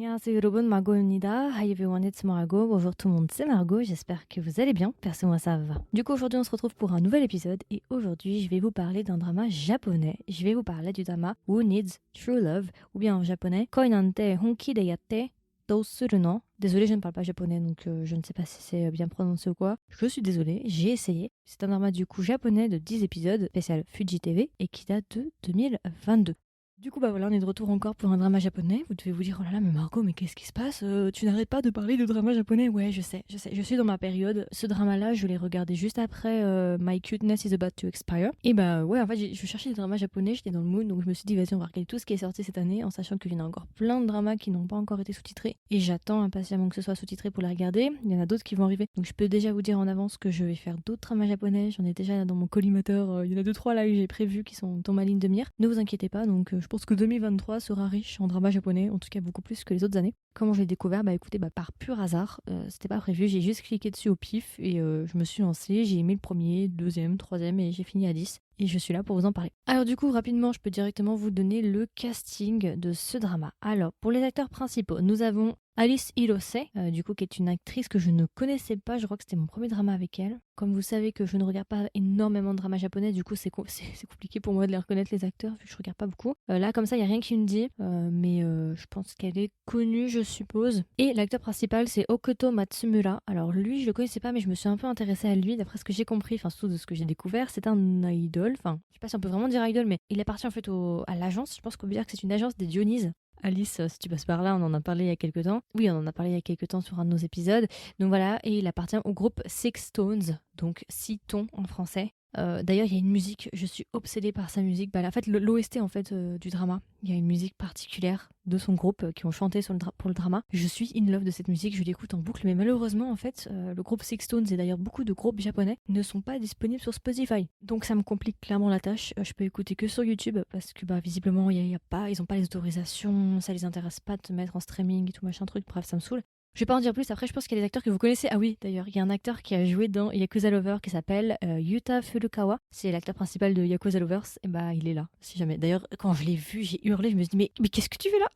안녕하세요 여러분, Margot입니다. Hi everyone, it's Margot. Bonjour tout le monde, c'est Margot. J'espère que vous allez bien. Perso, moi ça va. Du coup, aujourd'hui, on se retrouve pour un nouvel épisode. Et aujourd'hui, je vais vous parler d'un drama japonais. Je vais vous parler du drama Who Needs True Love, ou bien en japonais, Koi nante honki de yatte dou suru no. Désolée, je ne parle pas japonais, donc je ne sais pas si c'est bien prononcé ou quoi. Je suis désolée, j'ai essayé. C'est un drama du coup japonais de 10 épisodes, spécial Fuji TV, et qui date de 2022. Du coup, bah voilà, on est de retour encore pour un drama japonais. Vous devez vous dire, oh là là, mais Margot, mais qu'est-ce qui se passe? Tu n'arrêtes pas de parler de drama japonais. Ouais, je sais, je suis dans ma période. Ce drama-là, je l'ai regardé juste après My Cuteness is About to Expire. Et bah ouais, en fait, je cherchais des dramas japonais, j'étais dans le mood, donc je me suis dit, vas-y, on va regarder tout ce qui est sorti cette année, en sachant qu'il y en a encore plein de dramas qui n'ont pas encore été sous-titrés. Et j'attends impatiemment que ce soit sous-titré pour les regarder. Il y en a d'autres qui vont arriver. Donc je peux déjà vous dire en avance que je vais faire d'autres dramas japonais. J'en ai déjà dans mon collimateur. Il y en a 2-3 là que j'ai prévus qui sont dans ma ligne de mire. Ne vous inquiétez pas, donc je pense que 2023 sera riche en drama japonais, en tout cas beaucoup plus que les autres années. Comment je l'ai découvert? Bah écoutez, par pur hasard, c'était pas prévu, j'ai juste cliqué dessus au pif et je me suis lancée, j'ai aimé le premier, deuxième, troisième et j'ai fini à 10. Et je suis là pour vous en parler. Alors du coup, rapidement, je peux directement vous donner le casting de ce drama. Alors, pour les acteurs principaux, nous avons Alice Hirose, du coup, qui est une actrice que je ne connaissais pas. Je crois que c'était mon premier drama avec elle. Comme vous savez que je ne regarde pas énormément de dramas japonais, du coup, c'est compliqué pour moi de les reconnaître, les acteurs, vu que je regarde pas beaucoup. Là, comme ça, il n'y a rien qui me dit, mais je pense qu'elle est connue, je suppose. Et l'acteur principal, c'est Okoto Matsumura. Alors lui, je le connaissais pas, mais je me suis un peu intéressée à lui, d'après ce que j'ai compris, enfin surtout de ce que j'ai découvert. C'est un idol, enfin, je sais pas si on peut vraiment dire idol, mais il appartient en fait à l'agence. Je pense qu'on peut dire que c'est une agence des Dionyses. Alice, si tu passes par là, on en a parlé il y a quelques temps. Oui, on en a parlé il y a quelques temps sur un de nos épisodes. Donc voilà, et il appartient au groupe Six Tones, donc 6 tons en français. D'ailleurs, il y a une musique, je suis obsédée par sa musique. En fait, l'OST en fait, du drama, il y a une musique particulière de son groupe qui ont chanté pour le drama. Je suis in love de cette musique, je l'écoute en boucle, mais malheureusement, en fait, le groupe Six Tones et d'ailleurs beaucoup de groupes japonais ne sont pas disponibles sur Spotify. Donc ça me complique clairement la tâche. Je peux écouter que sur YouTube parce que visiblement, il y a pas, ils n'ont pas les autorisations, ça les intéresse pas de te mettre en streaming et tout machin truc. Bref, ça me saoule. Je vais pas en dire plus, après je pense qu'il y a des acteurs que vous connaissez. Ah oui, d'ailleurs, il y a un acteur qui a joué dans Yakuza Lover qui s'appelle Yuta Furukawa. C'est l'acteur principal de Yakuza Lovers, et il est là, si jamais. D'ailleurs, quand je l'ai vu, j'ai hurlé, je me suis dit, mais qu'est-ce que tu fais là?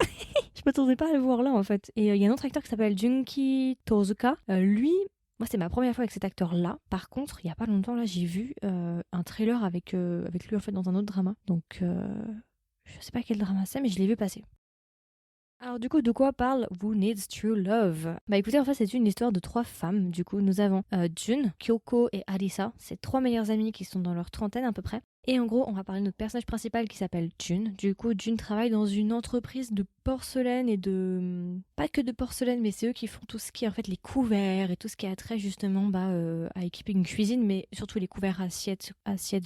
Je m'attendais pas à le voir là, en fait. Et il y a un autre acteur qui s'appelle Junki Tozuka. Lui, moi, c'est ma première fois avec cet acteur-là. Par contre, il y a pas longtemps, là, j'ai vu un trailer avec lui, en fait, dans un autre drama. Donc, je sais pas quel drama c'est, mais je l'ai vu passer. Alors du coup, de quoi parle Who Needs True Love? Écoutez, en fait, c'est une histoire de 3 femmes. Du coup, nous avons Jun, Kyoko et Arisa. C'est 3 meilleures amies qui sont dans leur trentaine à peu près. Et en gros, on va parler de notre personnage principal qui s'appelle Jun. Du coup, Jun travaille dans une entreprise de porcelaine et de... Pas que de porcelaine, mais c'est eux qui font tout ce qui est en fait les couverts et tout ce qui a trait justement à équiper une cuisine, mais surtout les couverts, assiettes,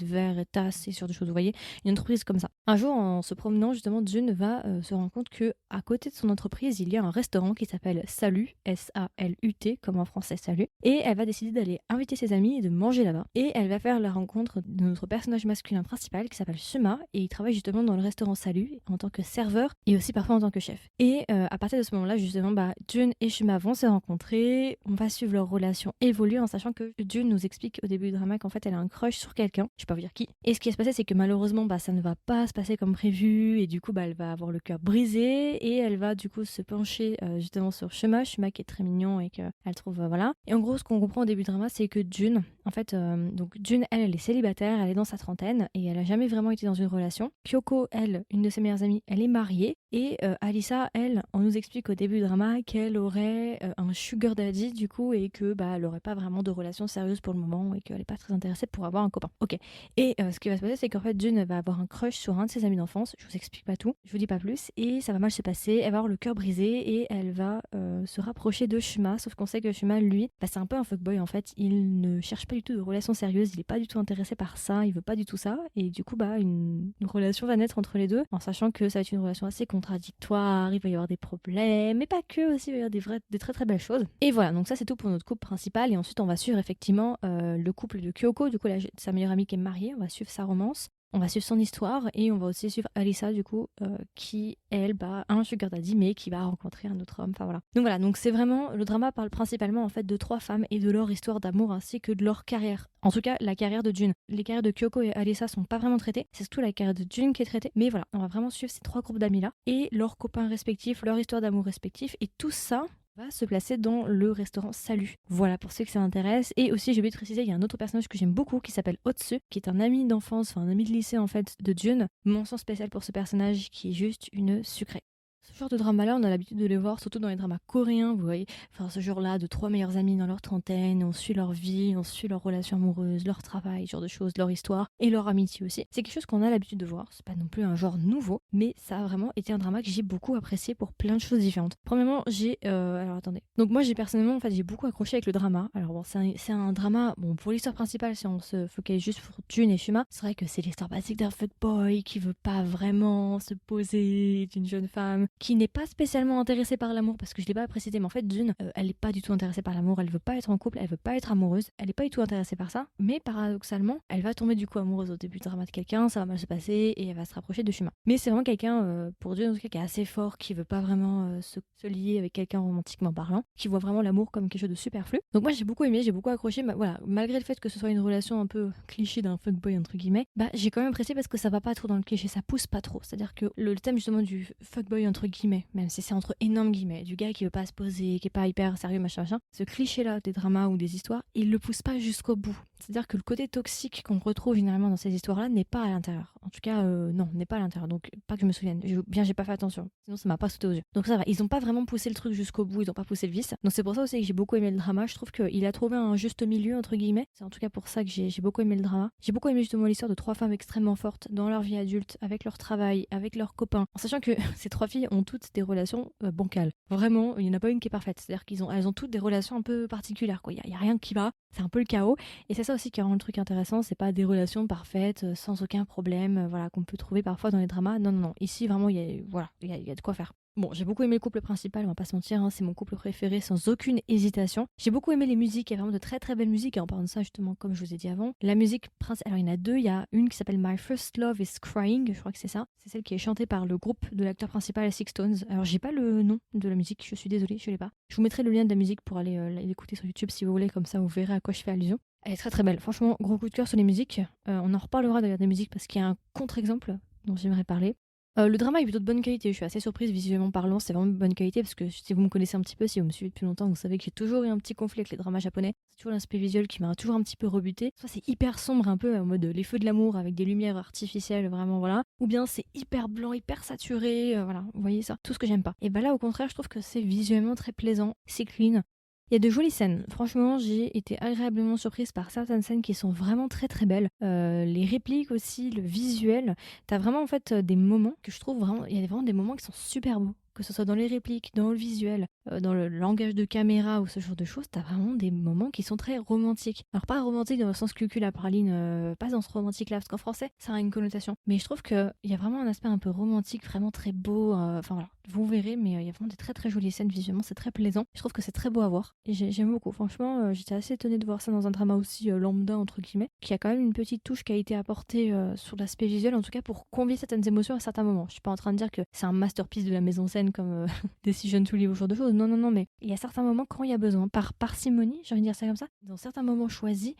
verres, tasses et sur des choses, vous voyez. Une entreprise comme ça. Un jour, en se promenant, justement, Jun va se rendre compte que à côté de son entreprise, il y a un restaurant qui s'appelle Salut, S-A-L-U-T, comme en français Salut. Et elle va décider d'aller inviter ses amis et de manger là-bas. Et elle va faire la rencontre de notre personnage masculin principal qui s'appelle Suma et il travaille justement dans le restaurant Salut en tant que serveur et aussi parfois en tant que chef. Et à partir de ce moment-là, justement, Jun et Suma vont se rencontrer. On va suivre leur relation évoluer en sachant que Jun nous explique au début du drama qu'en fait elle a un crush sur quelqu'un. Je vais pas vous dire qui. Et ce qui va se passer, c'est que malheureusement, ça ne va pas se passer comme prévu et du coup, elle va avoir le cœur brisé et elle va du coup se pencher justement sur Suma qui est très mignon et qu'elle trouve voilà. Et en gros, ce qu'on comprend au début du drama, c'est que Jun, en fait, donc Jun, elle est célibataire, elle est dans sa trentaine et elle a jamais vraiment été dans une relation. Kyoko, elle, une de ses meilleures amies, elle est mariée. Et Alissa, elle, on nous explique au début du drama qu'elle aurait un sugar daddy du coup et que elle aurait pas vraiment de relation sérieuse pour le moment et qu'elle est pas très intéressée pour avoir un copain. Ok. Et ce qui va se passer, c'est qu'en fait Jun va avoir un crush sur un de ses amis d'enfance. Je vous explique pas tout, je vous dis pas plus. Et ça va mal se passer. Elle va avoir le cœur brisé et elle va se rapprocher de Shuma. Sauf qu'on sait que Shuma, lui, c'est un peu un fuckboy en fait. Il ne cherche pas du tout de relation sérieuse. Il est pas du tout intéressé par ça. Il veut pas du tout ça. Et du coup, une relation va naître entre les deux, en sachant que ça va être une relation assez contradictoire, il va y avoir des problèmes, mais pas que aussi, il va y avoir des très très belles choses. Et voilà, donc ça c'est tout pour notre couple principal, et ensuite on va suivre effectivement le couple de Kyoko, du coup sa meilleure amie qui est mariée, on va suivre sa romance. On va suivre son histoire et on va aussi suivre Alyssa du coup qui elle a un sugar daddy mais qui va rencontrer un autre homme. Enfin voilà. Donc c'est vraiment le drama parle principalement en fait de 3 femmes et de leur histoire d'amour ainsi que de leur carrière. En tout cas la carrière de Jun. Les carrières de Kyoko et Alyssa sont pas vraiment traitées. C'est surtout la carrière de Jun qui est traitée. Mais voilà, on va vraiment suivre ces 3 groupes d'amis là et leurs copains respectifs, leur histoire d'amour respectif et tout ça va se placer dans le restaurant Salut. Voilà pour ceux que ça intéresse. Et aussi, j'ai oublié de préciser, il y a un autre personnage que j'aime beaucoup qui s'appelle Otsu, qui est un ami d'enfance, enfin un ami de lycée en fait de Jun. Mention spéciale pour ce personnage qui est juste une sucrée. Ce genre de drama-là, on a l'habitude de les voir, surtout dans les dramas coréens, vous voyez. Enfin, ce genre-là, de 3 meilleurs amis dans leur trentaine, on suit leur vie, on suit leurs relations amoureuses, leur travail, ce genre de choses, leur histoire et leur amitié aussi. C'est quelque chose qu'on a l'habitude de voir, c'est pas non plus un genre nouveau, mais ça a vraiment été un drama que j'ai beaucoup apprécié pour plein de choses différentes. Premièrement, alors attendez. Donc moi, j'ai personnellement, en fait, j'ai beaucoup accroché avec le drama. Alors bon, c'est un drama, bon, pour l'histoire principale, si on se focalise juste sur Jun et Shuma, c'est vrai que c'est l'histoire basique d'un fuckboy qui veut pas vraiment se poser d'une jeune femme qui n'est pas spécialement intéressée par l'amour, parce que je l'ai pas précisé, mais en fait Jun, elle est pas du tout intéressée par l'amour, elle veut pas être en couple, elle veut pas être amoureuse, elle est pas du tout intéressée par ça, mais paradoxalement, elle va tomber du coup amoureuse au début du drama de quelqu'un, ça va mal se passer et elle va se rapprocher de Shuma. Mais c'est vraiment quelqu'un, pour Jun en tout cas, qui est assez fort, qui veut pas vraiment se lier avec quelqu'un romantiquement parlant, qui voit vraiment l'amour comme quelque chose de superflu. Donc moi j'ai beaucoup aimé, j'ai beaucoup accroché, voilà, malgré le fait que ce soit une relation un peu cliché d'un fuckboy entre guillemets, bah j'ai quand même apprécié parce que ça va pas trop dans le cliché, ça pousse pas trop. C'est-à-dire que le thème justement du fuckboy entre guillemets, même si c'est entre énormes guillemets, du gars qui veut pas se poser, qui est pas hyper sérieux, machin, ce cliché-là des dramas ou des histoires, il le pousse pas jusqu'au bout. C'est-à-dire que le côté toxique qu'on retrouve généralement dans ces histoires-là n'est pas à l'intérieur. En tout cas, non, n'est pas à l'intérieur. Donc, pas que je me souvienne. J'ai pas fait attention. Sinon, ça m'a pas sauté aux yeux. Donc, ça va. Ils ont pas vraiment poussé le truc jusqu'au bout. Ils ont pas poussé le vice. Donc, c'est pour ça aussi que j'ai beaucoup aimé le drama. Je trouve qu'il a trouvé un juste milieu, entre guillemets. C'est en tout cas pour ça que j'ai beaucoup aimé le drama. J'ai beaucoup aimé justement l'histoire de 3 femmes extrêmement fortes dans leur vie adulte, avec leur travail, avec leurs copains. En sachant que ces 3 filles ont toutes des relations bancales. Vraiment, il y en a pas une qui est parfaite. C'est-à-dire qu'elles ont toutes des relations un peu particulières, quoi. Il y a rien qui va. C'est un peu le chaos. Et c'est ça aussi qui rend le truc intéressant, c'est pas des relations parfaites, sans aucun problème, voilà, qu'on peut trouver parfois dans les dramas. Non, non, non. Ici, vraiment, il y a de quoi faire. Bon, j'ai beaucoup aimé le couple principal, on va pas se mentir, hein, c'est mon couple préféré sans aucune hésitation. J'ai beaucoup aimé les musiques, il y a vraiment de très très belles musiques, et en parlant de ça justement, comme je vous ai dit avant. La musique principale, alors il y en a 2, il y a une qui s'appelle My First Love is Crying, je crois que c'est ça. C'est celle qui est chantée par le groupe de l'acteur principal Six Stones. Alors j'ai pas le nom de la musique, je suis désolée, je l'ai pas. Je vous mettrai le lien de la musique pour aller l'écouter sur YouTube si vous voulez, comme ça vous verrez à quoi je fais allusion. Elle est très très belle, franchement, gros coup de cœur sur les musiques. On en reparlera d'ailleurs des musiques parce qu'il y a un contre-exemple dont j'aimerais parler. Le drama est plutôt de bonne qualité, je suis assez surprise visuellement parlant, c'est vraiment de bonne qualité parce que si vous me connaissez un petit peu, si vous me suivez depuis longtemps, vous savez que j'ai toujours eu un petit conflit avec les dramas japonais. C'est toujours l'aspect visuel qui m'a toujours un petit peu rebuté. Soit c'est hyper sombre un peu en mode les feux de l'amour avec des lumières artificielles vraiment voilà, ou bien c'est hyper blanc, hyper saturé, voilà, vous voyez ça, tout ce que j'aime pas. Et bah là au contraire, je trouve que c'est visuellement très plaisant, c'est clean. Il y a de jolies scènes. Franchement, j'ai été agréablement surprise par certaines scènes qui sont vraiment très très belles. Les répliques aussi, le visuel. T'as vraiment en fait des moments que je trouve vraiment. Il y a vraiment des moments qui sont super beaux. Que ce soit dans les répliques, dans le visuel, dans le langage de caméra ou ce genre de choses, t'as vraiment des moments qui sont très romantiques. Alors pas romantique dans le sens cucul à praline, pas dans ce romantique-là, parce qu'en français, ça a une connotation. Mais je trouve qu'il y a vraiment un aspect un peu romantique, vraiment très beau. Enfin voilà, vous verrez, mais il y a vraiment des très très jolies scènes visuellement, c'est très plaisant. Je trouve que c'est très beau à voir. Et j'aime beaucoup. Franchement, j'étais assez étonnée de voir ça dans un drama aussi lambda, entre guillemets, qui a quand même une petite touche qui a été apportée sur l'aspect visuel, en tout cas pour convier certaines émotions à certains moments. Je suis pas en train de dire que c'est un masterpiece de la mise en scène comme Decision to Live ou ce genre de choses. Non, non, non, mais il y a certains moments quand il y a besoin, par parcimonie, j'ai envie de dire ça comme ça, dans certains moments choisis,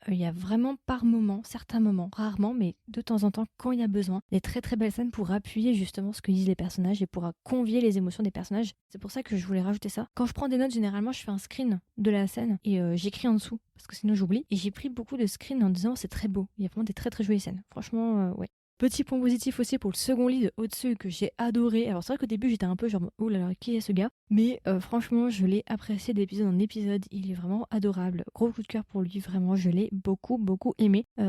il y a vraiment par moment, certains moments, rarement, mais de temps en temps, quand il y a besoin, des très très belles scènes pour appuyer justement ce que disent les personnages et pour convier les émotions des personnages. C'est pour ça que je voulais rajouter ça. Quand je prends des notes, généralement, je fais un screen de la scène et j'écris en dessous parce que sinon j'oublie. Et j'ai pris beaucoup de screens en disant c'est très beau. Il y a vraiment des très très jolies scènes. Franchement, ouais. Petit point positif aussi pour le second lit de Otsu que j'ai adoré. Alors c'est vrai qu'au début j'étais un peu genre oh là là qui est ce gars, mais franchement je l'ai apprécié d'épisode en épisode. Il est vraiment adorable. Gros coup de cœur pour lui, vraiment je l'ai beaucoup beaucoup aimé. Il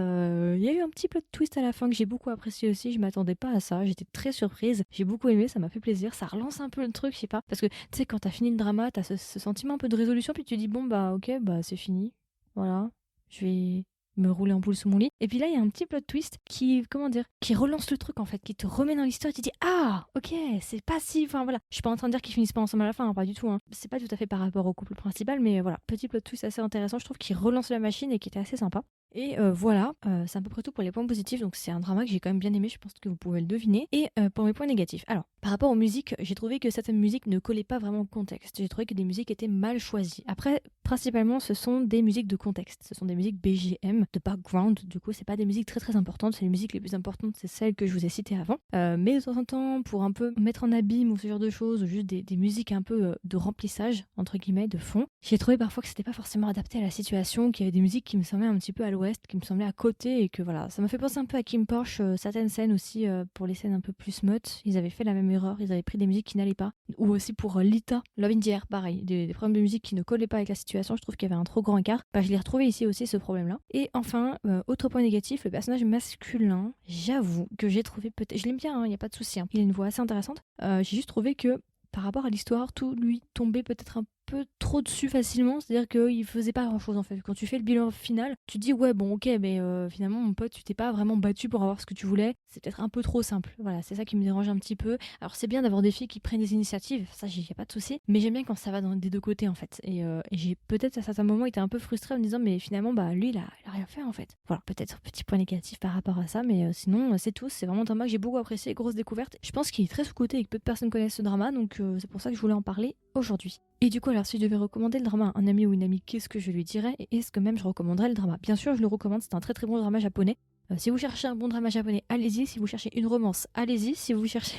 y a eu un petit plot twist à la fin que j'ai beaucoup apprécié aussi. Je m'attendais pas à ça, j'étais très surprise. J'ai beaucoup aimé, ça m'a fait plaisir. Ça relance un peu le truc, je sais pas, parce que tu sais quand t'as fini le drama, t'as ce sentiment un peu de résolution puis tu dis bon bah ok bah c'est fini, voilà, je vais me rouler en boule sous mon lit. Et puis là, il y a un petit plot twist qui, comment dire, qui relance le truc en fait, qui te remet dans l'histoire et tu te dis ah, ok, c'est pas si. Enfin voilà, je suis pas en train de dire qu'ils finissent pas ensemble à la fin, hein, pas du tout. Hein. C'est pas tout à fait par rapport au couple principal, mais voilà, petit plot twist assez intéressant, je trouve, qui relance la machine et qui était assez sympa. Et voilà, c'est à peu près tout pour les points positifs, donc c'est un drama que j'ai quand même bien aimé, je pense que vous pouvez le deviner. Et pour mes points négatifs, alors par rapport aux musiques, j'ai trouvé que certaines musiques ne collaient pas vraiment au contexte. J'ai trouvé que des musiques étaient mal choisies. Après, principalement, ce sont des musiques de contexte, ce sont des musiques BGM, de background, du coup c'est pas des musiques très très importantes, c'est les musiques les plus importantes, c'est celles que je vous ai citées avant. Mais de temps en temps, pour un peu mettre en abîme ou ce genre de choses, ou juste des musiques un peu de remplissage, entre guillemets, de fond, j'ai trouvé parfois que c'était pas forcément adapté à la situation, qu'il y avait des musiques qui me semblaient un petit peu à l'ouest, qui me semblaient à côté, et que voilà, ça m'a fait penser un peu à Kim Porsche, certaines scènes aussi, pour les scènes un peu plus smut, ils avaient fait la même erreur, ils avaient pris des musiques qui n'allaient pas. Ou aussi pour Lita, Love in the Air, pareil, des problèmes de musique qui ne collaient pas avec la situation, je trouve qu'il y avait un trop grand écart. Bah, je l'ai retrouvé ici aussi, ce problème-là. Et enfin, autre point négatif, le personnage masculin, j'avoue que j'ai trouvé peut-être, je l'aime bien, il n'y a pas de souci, hein. Il a une voix assez intéressante. J'ai juste trouvé que par rapport à l'histoire, tout lui tombait peut-être un peu trop dessus facilement, c'est-à-dire qu'il faisait pas grand-chose en fait. Quand tu fais le bilan final, tu te dis ouais bon ok, mais finalement mon pote, tu t'es pas vraiment battu pour avoir ce que tu voulais, c'est peut-être un peu trop simple. Voilà, c'est ça qui me dérange un petit peu. Alors c'est bien d'avoir des filles qui prennent des initiatives, ça y a pas de souci, mais j'aime bien quand ça va des deux côtés en fait. Et j'ai peut-être à certains moments été un peu frustrée en me disant mais finalement bah lui il a rien fait en fait. Voilà, peut-être petit point négatif par rapport à ça, mais sinon c'est tout. C'est vraiment un drama que j'ai beaucoup apprécié, grosse découverte. Je pense qu'il est très sous-coté et que peu de personnes connaissent ce drama, donc c'est pour ça que je voulais en parler aujourd'hui. Et du coup, alors si je devais recommander le drama à un ami ou une amie, qu'est-ce que je lui dirais? Et est-ce que même je recommanderais le drama? Bien sûr, je le recommande, c'est un très très bon drama japonais. Si vous cherchez un bon drama japonais, allez-y. Si vous cherchez une romance, allez-y. Si vous cherchez,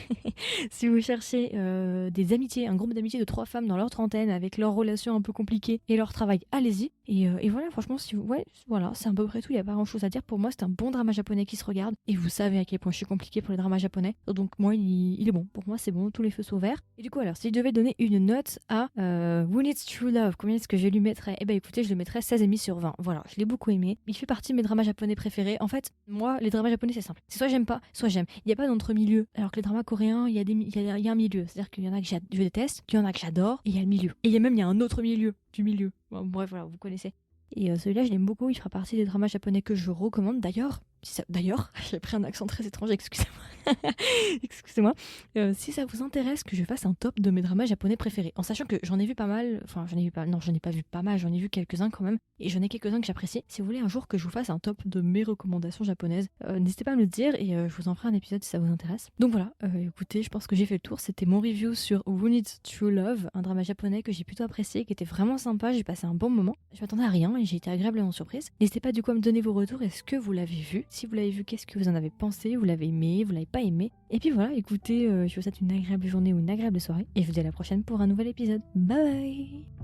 si vous cherchez des amitiés, un groupe d'amitiés de trois femmes dans leur trentaine avec leurs relations un peu compliquées et leur travail, allez-y. Et voilà, franchement, si vous... ouais, voilà, c'est à peu près tout. Il n'y a pas grand-chose à dire. Pour moi, c'est un bon drama japonais qui se regarde. Et vous savez à quel point je suis compliquée pour les dramas japonais. Donc moi, il est bon. Pour moi, c'est bon. Tous les feux sont verts. Et du coup, alors, si je devais donner une note à When It's True Love, combien est-ce que je lui mettrais? Eh ben, écoutez, je le mettrais 16,5 sur 20. Voilà, je l'ai beaucoup aimé. Il fait partie de mes dramas japonais préférés. En fait, moi, les dramas japonais, c'est simple. C'est soit j'aime pas, soit j'aime. Il n'y a pas d'entre-milieu. Alors que les dramas coréens, il y a un milieu. C'est-à-dire qu'il y en a que je déteste, qu'il y en a que j'adore, et il y a le milieu. Et il y a un autre milieu du milieu. Bon, bref, voilà, vous connaissez. Et celui-là, je l'aime beaucoup. Il fera partie des dramas japonais que je recommande. D'ailleurs, j'ai pris un accent très étrange, excusez-moi. Excusez-moi. Si ça vous intéresse que je fasse un top de mes dramas japonais préférés, en sachant que j'en ai vu pas mal, enfin j'en ai pas vu pas mal, j'en ai vu quelques-uns quand même, et j'en ai quelques-uns que j'apprécie. Si vous voulez un jour que je vous fasse un top de mes recommandations japonaises, n'hésitez pas à me le dire et je vous en ferai un épisode si ça vous intéresse. Donc voilà, écoutez, je pense que j'ai fait le tour. C'était mon review sur When It's True Love, un drama japonais que j'ai plutôt apprécié, qui était vraiment sympa. J'ai passé un bon moment. Je m'attendais à rien et j'ai été agréablement surprise. N'hésitez pas du coup à me donner vos retours. Est-ce que vous l'avez vu? Si vous l'avez vu, qu'est-ce que vous en avez pensé? Vous l'avez aimé? Vous l'avez pas aimé? Et puis voilà, écoutez, je vous souhaite une agréable journée ou une agréable soirée et je vous dis à la prochaine pour un nouvel épisode. Bye bye.